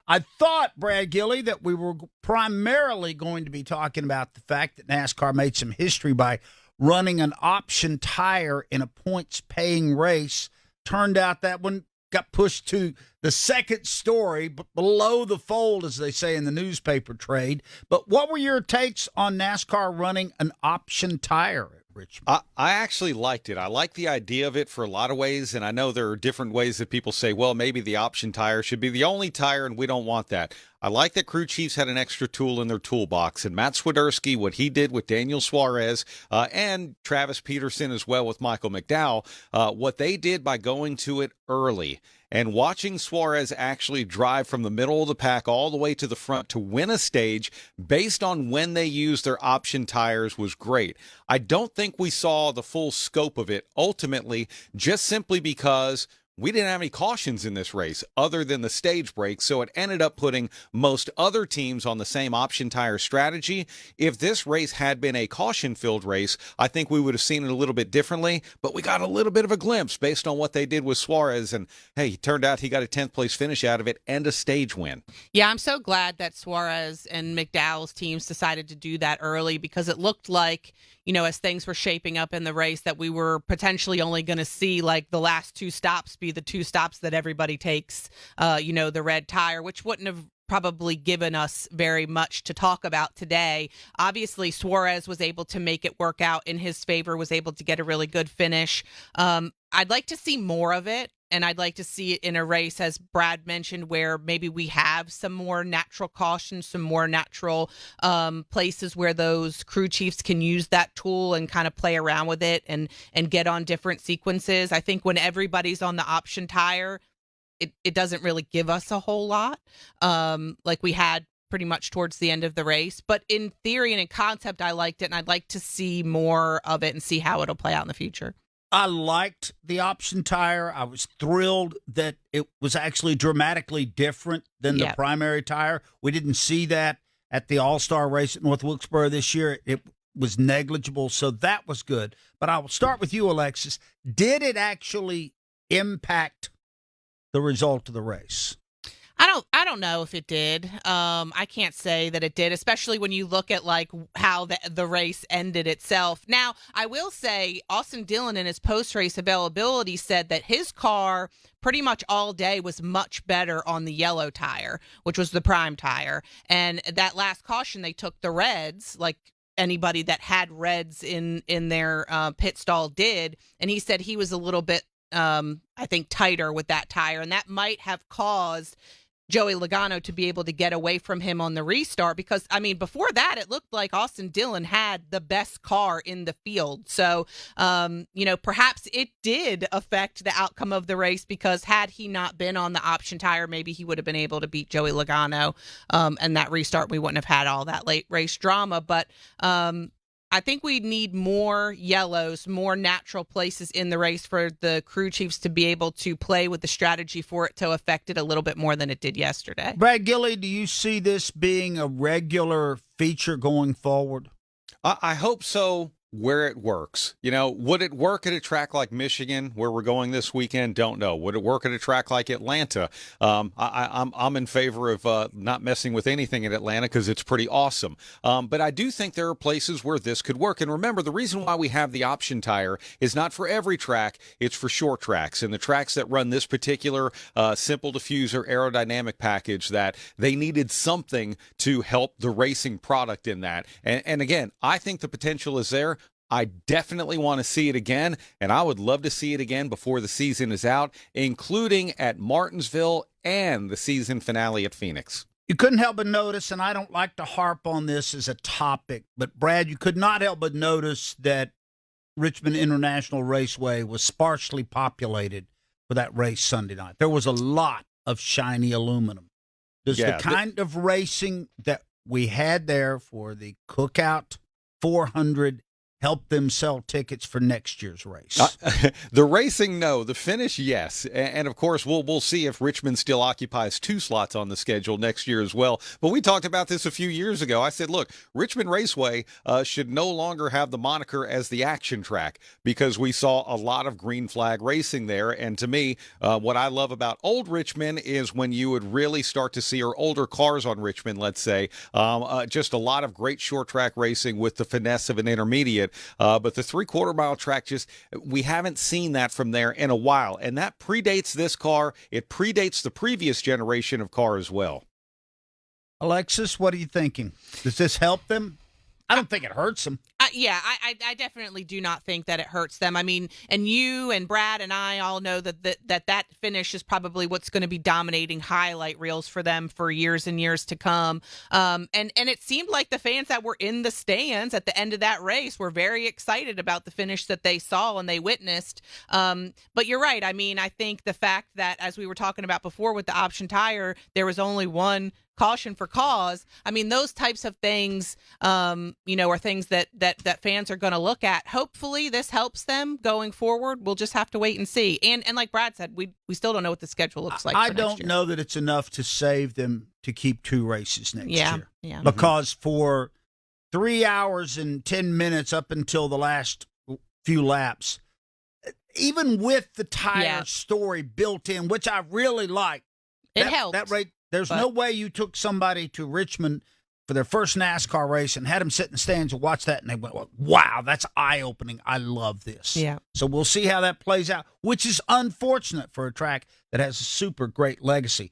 I thought, Brad Gilly, that we were primarily going to be talking about the fact that NASCAR made some history by running an option tire in a points-paying race. Turned out that one got pushed to the second story, below the fold, as they say in the newspaper trade. But what were your takes on NASCAR running an option tire at Richmond? I actually liked it. I like the idea of it for a lot of ways, and I know there are different ways that people say, well, maybe the option tire should be the only tire, and we don't want that. I like that crew chiefs had an extra tool in their toolbox, and Matt Swiderski, what he did with Daniel Suarez and Travis Peterson as well with Michael McDowell, what they did by going to it early and watching Suarez actually drive from the middle of the pack all the way to the front to win a stage based on when they used their option tires was great. I don't think we saw the full scope of it ultimately, just simply because we didn't have any cautions in this race other than the stage break, so it ended up putting most other teams on the same option tire strategy. If this race had been a caution-filled race, I think we would have seen it a little bit differently, but we got a little bit of a glimpse based on what they did with Suarez, and hey, it turned out he got a 10th place finish out of it and a stage win. Yeah, I'm so glad that Suarez and McDowell's teams decided to do that early, because it looked like, as things were shaping up in the race, that we were potentially only going to see like the last two stops be the two stops that everybody takes, the red tire, which wouldn't have probably given us very much to talk about today. Obviously, Suarez was able to make it work out in his favor, was able to get a really good finish. I'd like to see more of it. And I'd like to see it in a race, as Brad mentioned, where maybe we have some more natural caution, some more natural places where those crew chiefs can use that tool and kind of play around with it and get on different sequences. I think when everybody's on the option tire, it doesn't really give us a whole lot like we had pretty much towards the end of the race. But in theory and in concept, I liked it, and I'd like to see more of it and see how it'll play out in the future. I liked the option tire. I was thrilled that it was actually dramatically different than the primary tire. We didn't see that at the All-Star race at North Wilkesboro this year. It was negligible, so that was good. But I will start with you, Alexis. Did it actually impact the result of the race? I don't know if it did. I can't say that it did, especially when you look at like how the race ended itself. Now, I will say Austin Dillon in his post-race availability said that his car pretty much all day was much better on the yellow tire, which was the prime tire. And that last caution, they took the reds, like anybody that had reds in their pit stall did. And he said he was a little bit, I think, tighter with that tire. And that might have caused Joey Logano to be able to get away from him on the restart, because, before that, it looked like Austin Dillon had the best car in the field. So, perhaps it did affect the outcome of the race, because had he not been on the option tire, maybe he would have been able to beat Joey Logano, and that restart, we wouldn't have had all that late race drama. But, I think we need more yellows, more natural places in the race for the crew chiefs to be able to play with the strategy for it to affect it a little bit more than it did yesterday. Brad Gilly, do you see this being a regular feature going forward? I hope so, where it works. Would it work at a track like Michigan, where we're going this weekend? Don't know. Would it work at a track like Atlanta? I'm in favor of not messing with anything in Atlanta, because it's pretty awesome. But I do think there are places where this could work. And remember, the reason why we have the option tire is not for every track. It's for short tracks. And the tracks that run this particular simple diffuser aerodynamic package, that they needed something to help the racing product in that. And again, I think the potential is there. I definitely want to see it again, and I would love to see it again before the season is out, including at Martinsville and the season finale at Phoenix. You couldn't help but notice, and I don't like to harp on this as a topic, but Brad, you could not help but notice that Richmond International Raceway was sparsely populated for that race Sunday night. There was a lot of shiny aluminum. Does the kind of racing that we had there for the Cookout 400 help them sell tickets for next year's race? The racing, no. The finish, yes. And of course, we'll see if Richmond still occupies 2 slots on the schedule next year as well. But we talked about this a few years ago. I said, look, Richmond Raceway should no longer have the moniker as the action track because we saw a lot of green flag racing there. And to me, what I love about old Richmond is when you would really start to see, or older cars on Richmond, let's say, just a lot of great short track racing with the finesse of an intermediate. But the 3/4 mile track, we haven't seen that from there in a while. And that predates this car. It predates the previous generation of car as well. Alexis, what are you thinking? Does this help them? I don't think it hurts them. Yeah, I definitely do not think that it hurts them. I mean, and you and Brad and I all know that finish is probably what's going to be dominating highlight reels for them for years and years to come. And it seemed like the fans that were in the stands at the end of that race were very excited about the finish that they saw and they witnessed. But you're right. I mean, I think the fact that, as we were talking about before with the option tire, there was only one caution for cause. I mean, those types of things, are things that fans are going to look at. Hopefully this helps them going forward. We'll just have to wait and see. And like Brad said, we still don't know what the schedule looks like. I don't know that it's enough to save them to keep 2 races next year. Yeah. Because for 3 hours and 10 minutes up until the last few laps, even with the tire story built in, which I really like, it helped. That rate. There's no way you took somebody to Richmond for their first NASCAR race and had them sit in the stands and watch that, and they went, wow, that's eye-opening. I love this. Yeah. So we'll see how that plays out, which is unfortunate for a track that has a super great legacy.